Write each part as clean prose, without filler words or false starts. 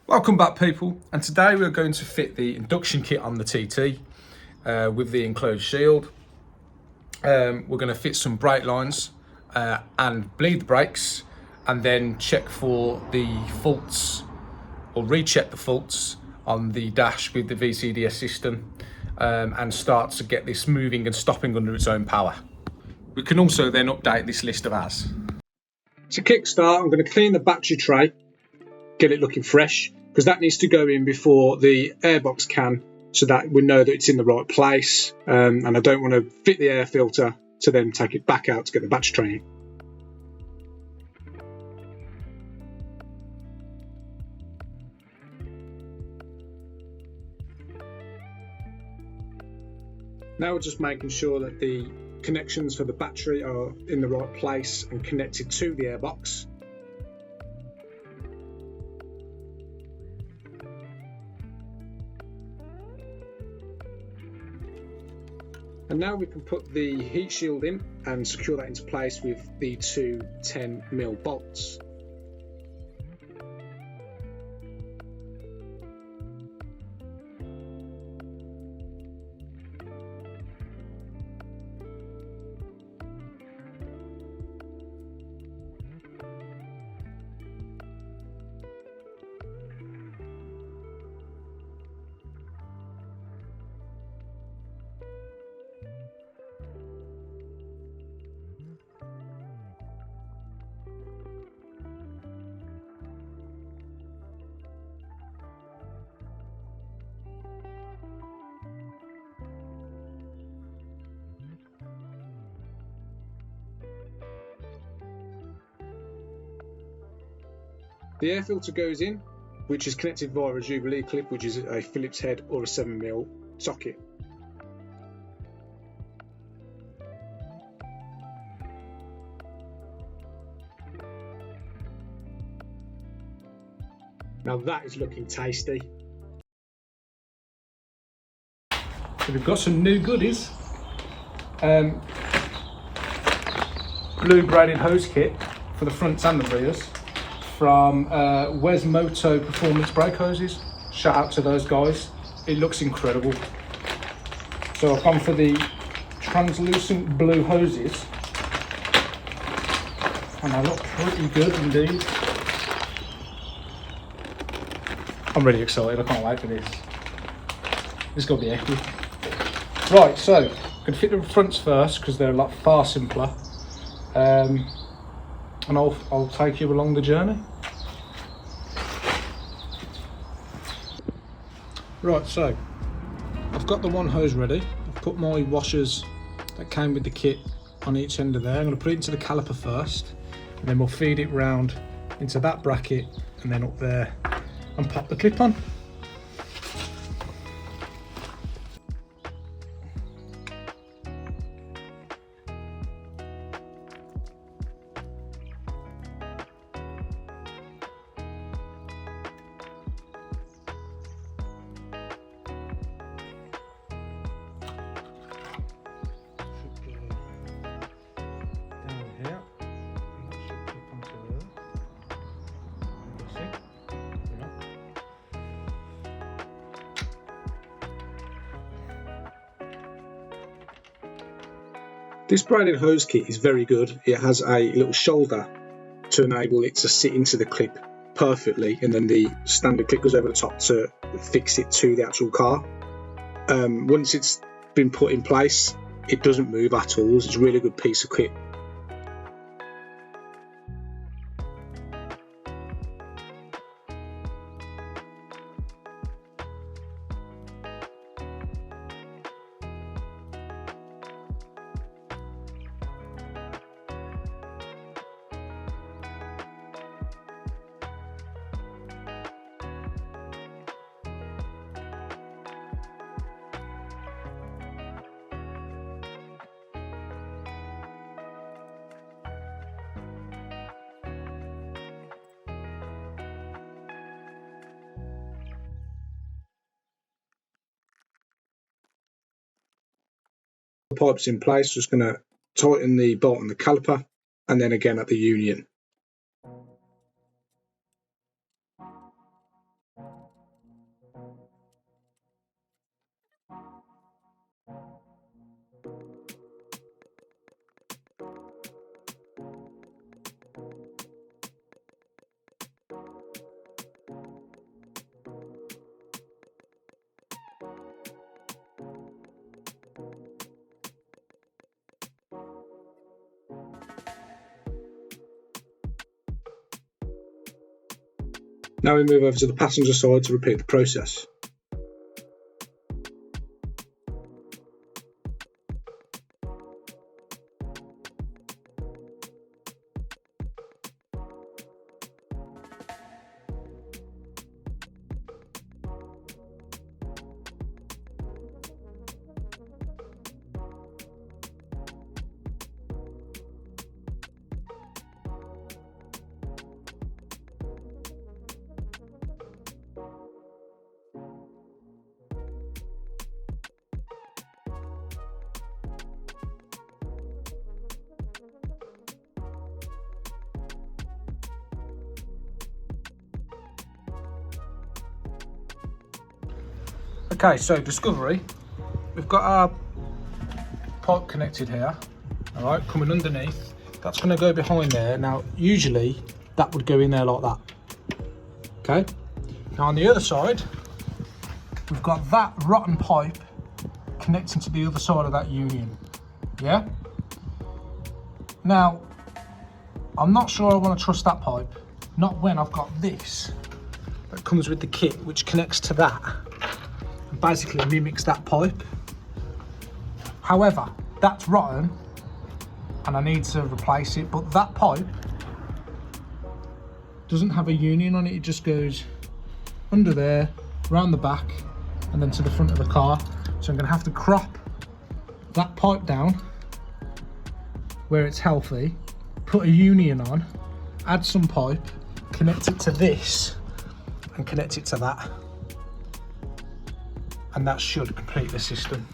Welcome back, people, and today we're going to fit the induction kit on the TT with the enclosed shield. We're going to fit some brake lines and bleed the brakes, and then check for the faults or recheck the faults on the dash with the VCDS system and start to get this moving and stopping under its own power. We can also then update this list of as. To kickstart, I'm going to clean the battery tray, get it looking fresh, because that needs to go in before the airbox can, so that we know that it's in the right place. And I don't want to fit the air filter to then take it back out to get the battery tray in. Now we're just making sure that the connections for the battery are in the right place and connected to the airbox. And now we can put the heat shield in and secure that into place with the two 10mm bolts. The air filter goes in, which is connected via a Jubilee clip, which is a Phillips head or a 7mm socket. Now that is looking tasty. So we've got some new goodies. Blue braided hose kit for the fronts and the rears from Moto Performance Brake Hoses. Shout out to those guys. It looks incredible. So I've gone for the translucent blue hoses, and they look pretty good indeed. I'm really excited. I can't wait for this. This is gonna be epic. Right, so I'm gonna fit the fronts first because they're a lot far simpler. And I'll take you along the journey. Right, so I've got the one hose ready. I've put my washers that came with the kit on each end of there. I'm going to put it into the caliper first, and then we'll feed it round into that bracket and then up there and pop the clip on. This braided hose kit is very good. It has a little shoulder to enable it to sit into the clip perfectly, and then the standard clip goes over the top to fix it to the actual car. Once it's been put in place, it doesn't move at all. It's a really good piece of kit. The pipe's in place, just going to tighten the bolt on the caliper and then again at the union. Now we move over to the passenger side to repeat the process. Okay, so Discovery, we've got our pipe connected here, all right, coming underneath. That's going to go behind there. Now, usually that would go in there like that. Okay. Now on the other side, we've got that rotten pipe connecting to the other side of that union. Yeah. Now, I'm not sure I want to trust that pipe. Not when I've got this that comes with the kit, which connects to that. Basically mimics that pipe. However, that's rotten and I need to replace it, but that pipe doesn't have a union on it. It just goes under there, round the back, and then to the front of the car. So I'm going to have to crop that pipe down where it's healthy, put a union on, add some pipe, connect it to this and connect it to that. And that should complete the system.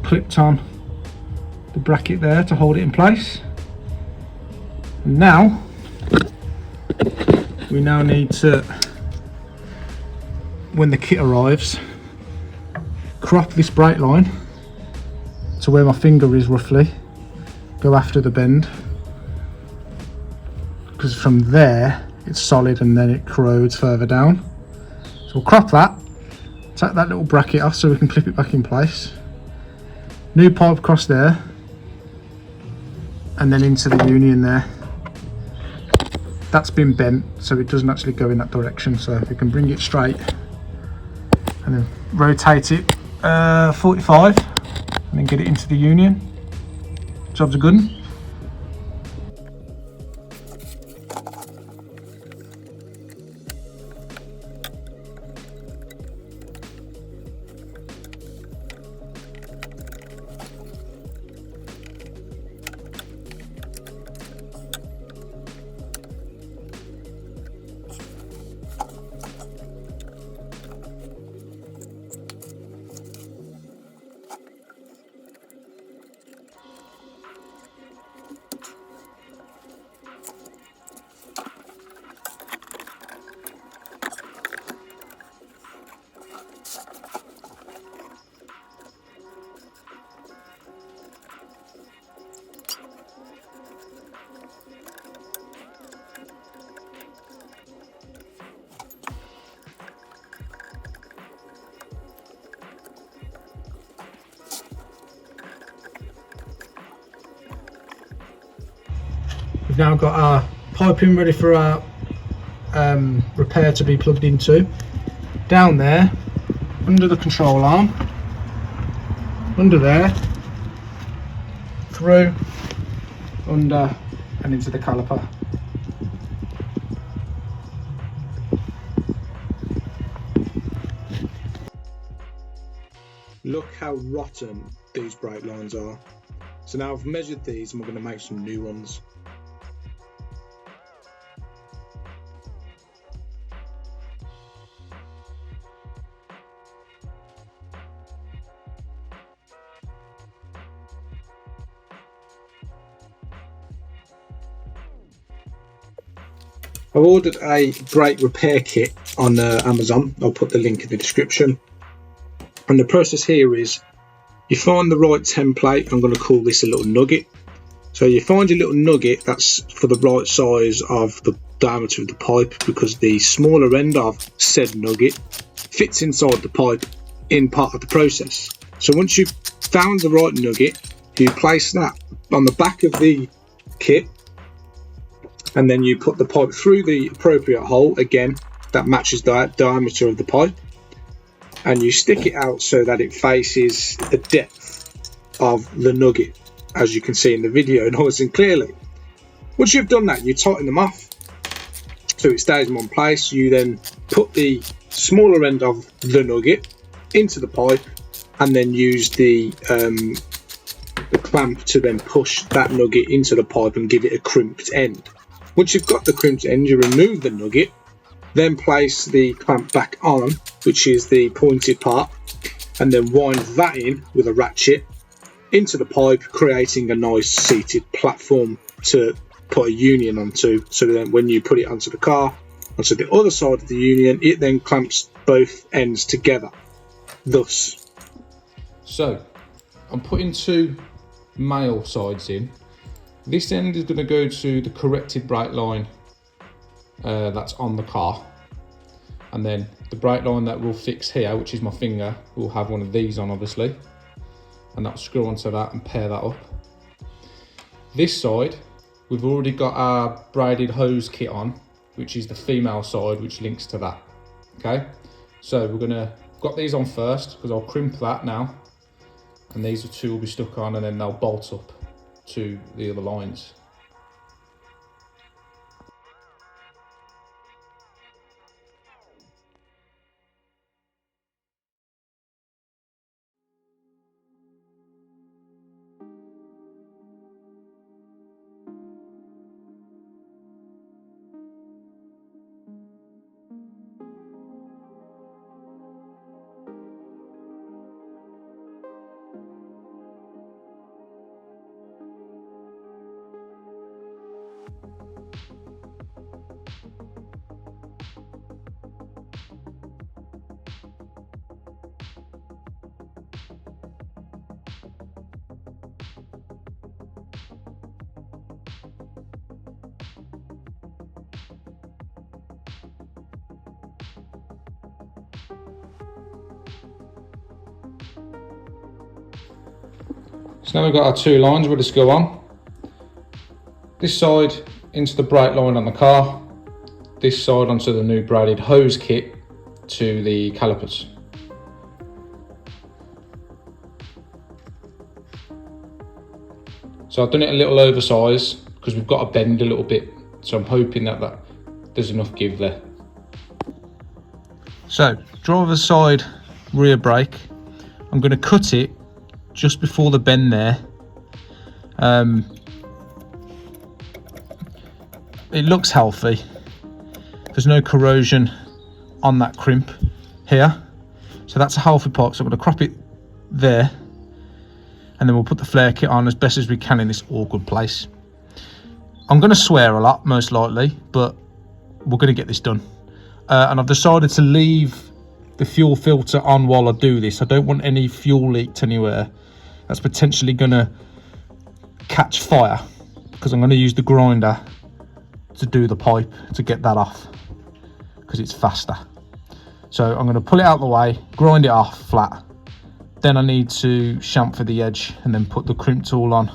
Clipped on the bracket there to hold it in place. And now we need to, when the kit arrives, crop this brake line to where my finger is roughly, go after the bend, because from there it's solid and then it corrodes further down. So we'll crop that, take that little bracket off so we can clip it back in place. New pipe across there and then into the union there. That's been bent so it doesn't actually go in that direction, so if we can bring it straight and then rotate it 45 and then get it into the union. Job's a good one. we've now got our piping ready for our repair to be plugged into. Down there, under the control arm, under there, through, under, and into the caliper. Look how rotten these brake lines are. So now I've measured these and we're going to make some new ones. I've ordered a brake repair kit on Amazon. I'll put the link in the description. And the process here is you find the right template. I'm going to call this a little nugget. So you find your little nugget that's for the right size of the diameter of the pipe, because the smaller end of said nugget fits inside the pipe in part of the process. So once you've found the right nugget, you place that on the back of the kit, and then you put the pipe through the appropriate hole, again, that matches the diameter of the pipe, and you stick it out so that it faces the depth of the nugget, as you can see in the video nice and clearly. Once you've done that, you tighten them off so it stays in one place. You then put the smaller end of the nugget into the pipe, and then use the clamp to then push that nugget into the pipe and give it a crimped end. Once you've got the crimped end, you remove the nugget, then place the clamp back on, which is the pointed part, and then wind that in with a ratchet into the pipe, creating a nice seated platform to put a union onto, so that when you put it onto the car, onto the other side of the union, it then clamps both ends together, thus. So I'm putting two male sides in. This end is going to go to the corrected brake line that's on the car, and then the brake line that will fix here, which is my finger, will have one of these on obviously, and that'll screw onto that and pair that up. This side, we've already got our braided hose kit on, which is the female side, which links to that. Okay, so we're gonna got these on first, because I'll crimp that now, and these two will be stuck on, and then they'll bolt up to the other lines. So now we've got our two lines ready to go on. This side into the brake line on the car, this side onto the new braided hose kit to the calipers. So I've done it a little oversized because we've got to bend a little bit, so I'm hoping that there's enough give there. So driver's side rear brake, I'm going to cut it just before the bend there. It looks healthy. There's no corrosion on that crimp here, so that's a healthy part. So I'm going to crop it there, and then we'll put the flare kit on as best as we can in this awkward place. I'm going to swear a lot, most likely, but we're going to get this done. And I've decided to leave the fuel filter on while I do this. I don't want any fuel leaked anywhere that's potentially going to catch fire, because I'm going to use the grinder to do the pipe to get that off, because it's faster. So I'm going to pull it out of the way, grind it off flat. Then I need to chamfer the edge and then put the crimp tool on,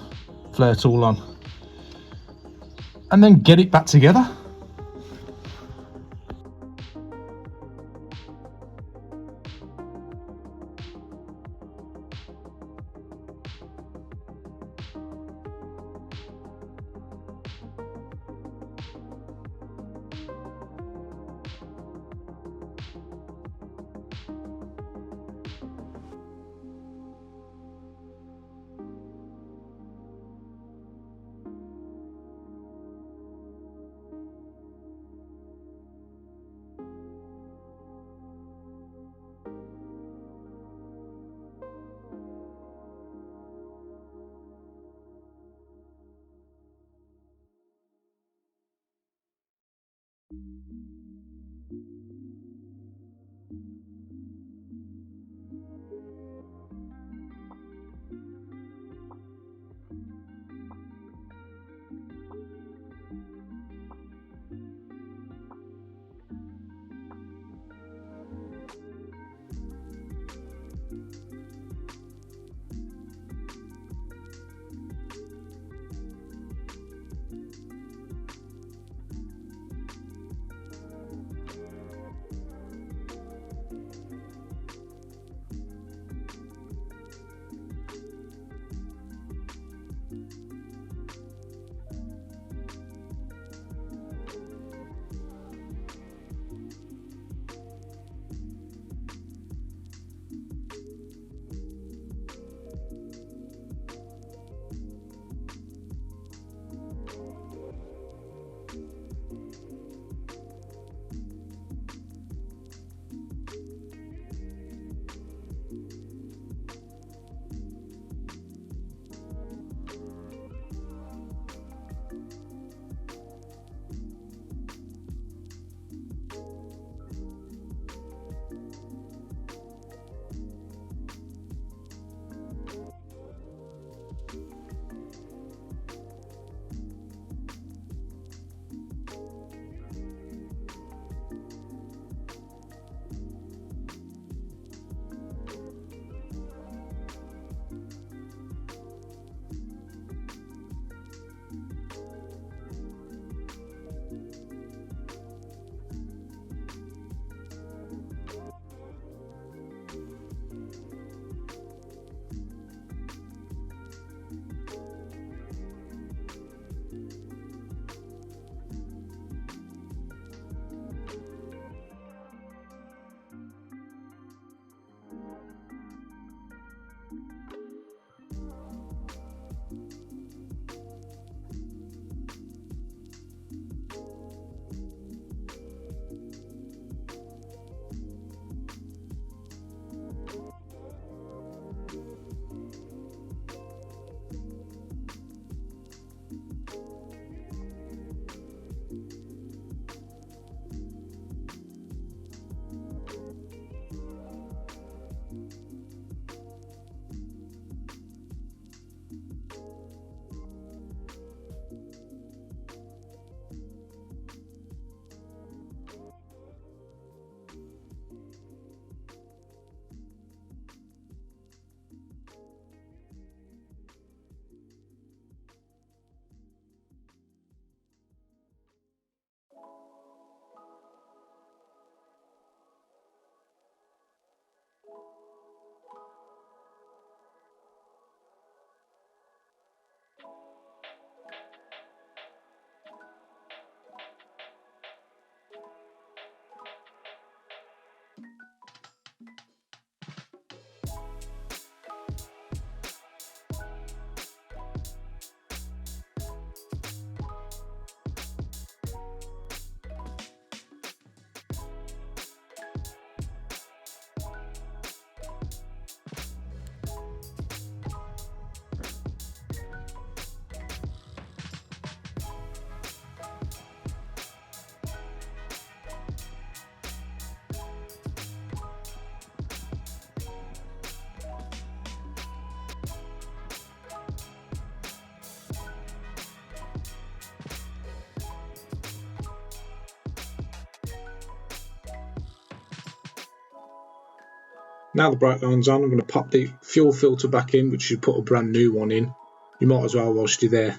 flare tool on, and then get it back together. Now the brake line's on, I'm going to pop the fuel filter back in, which you put a brand new one in. You might as well whilst you're there.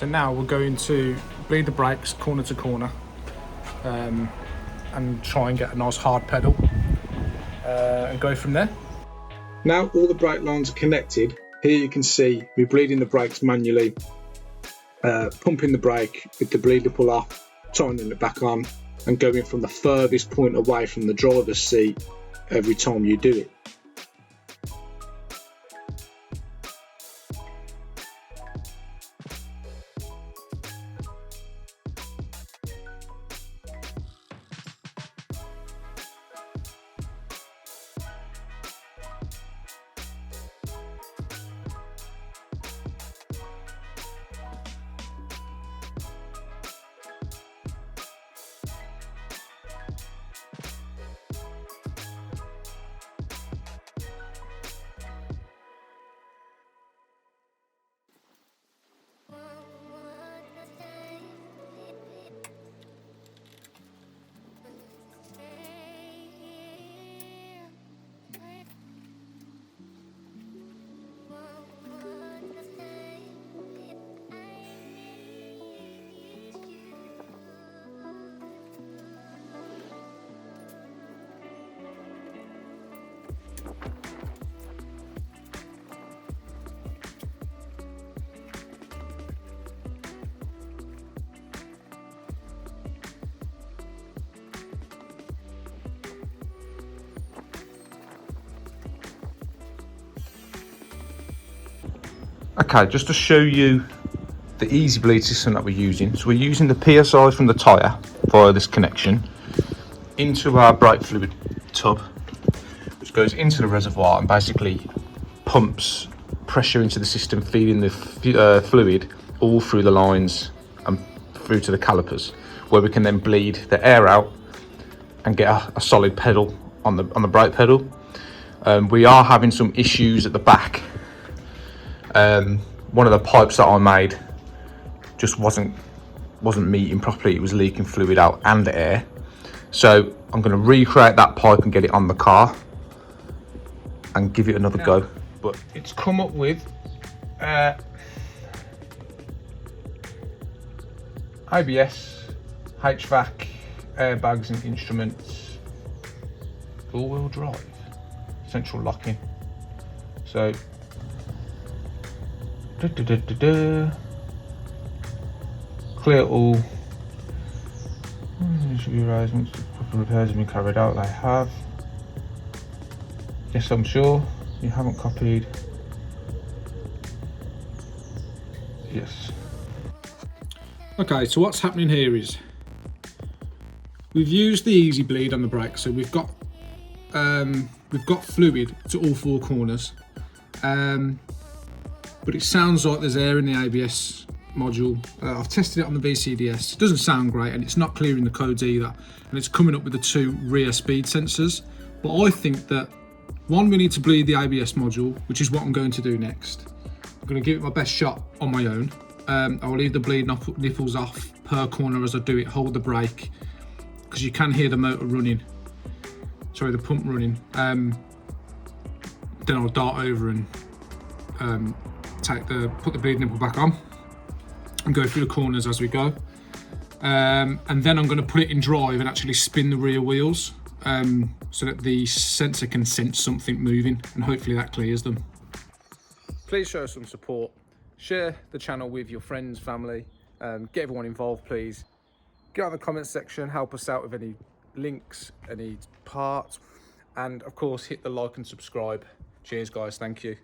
So now we're going to bleed the brakes corner to corner and try and get a nice hard pedal and go from there. Now all the brake lines are connected. Here you can see we're bleeding the brakes manually, pumping the brake with the bleed nipple off, tightening it back on, and going from the furthest point away from the driver's seat every time you do it. Okay, just to show you the easy bleed system that we're using. So we're using the PSI from the tyre via this connection into our brake fluid tub, which goes into the reservoir and basically pumps pressure into the system, feeding the fluid all through the lines and through to the calipers, where we can then bleed the air out and get a solid pedal on the brake pedal. We are having some issues at the back. One of the pipes that I made just wasn't meeting properly. It was leaking fluid out and air. So I'm going to recreate that pipe and get it on the car and give it another go. But it's come up with ABS, HVAC, airbags and instruments, all-wheel drive, central locking. So clear all. Should be raised once the proper repairs have been carried out. They have. Yes, I'm sure you haven't copied. Yes. Okay, so what's happening here is we've used the easy bleed on the brake, so we've got fluid to all four corners. But it sounds like there's air in the ABS module. I've tested it on the BCDS. It doesn't sound great, and it's not clearing the codes either. And it's coming up with the two rear speed sensors. But I think that, one, we need to bleed the ABS module, which is what I'm going to do next. I'm going to give it my best shot on my own. I'll leave the bleed nipples off per corner as I do it, hold the brake, because you can hear the motor running. Sorry, the pump running. Then I'll dart over and put the bleed nipple back on and go through the corners as we go, and then I'm going to put it in drive and actually spin the rear wheels so that the sensor can sense something moving, and hopefully that clears them. Please show some support, share the channel with your friends, family, get everyone involved please. Get out in the comments section, help us out with any links, any parts, and of course hit the like and subscribe. Cheers guys, thank you.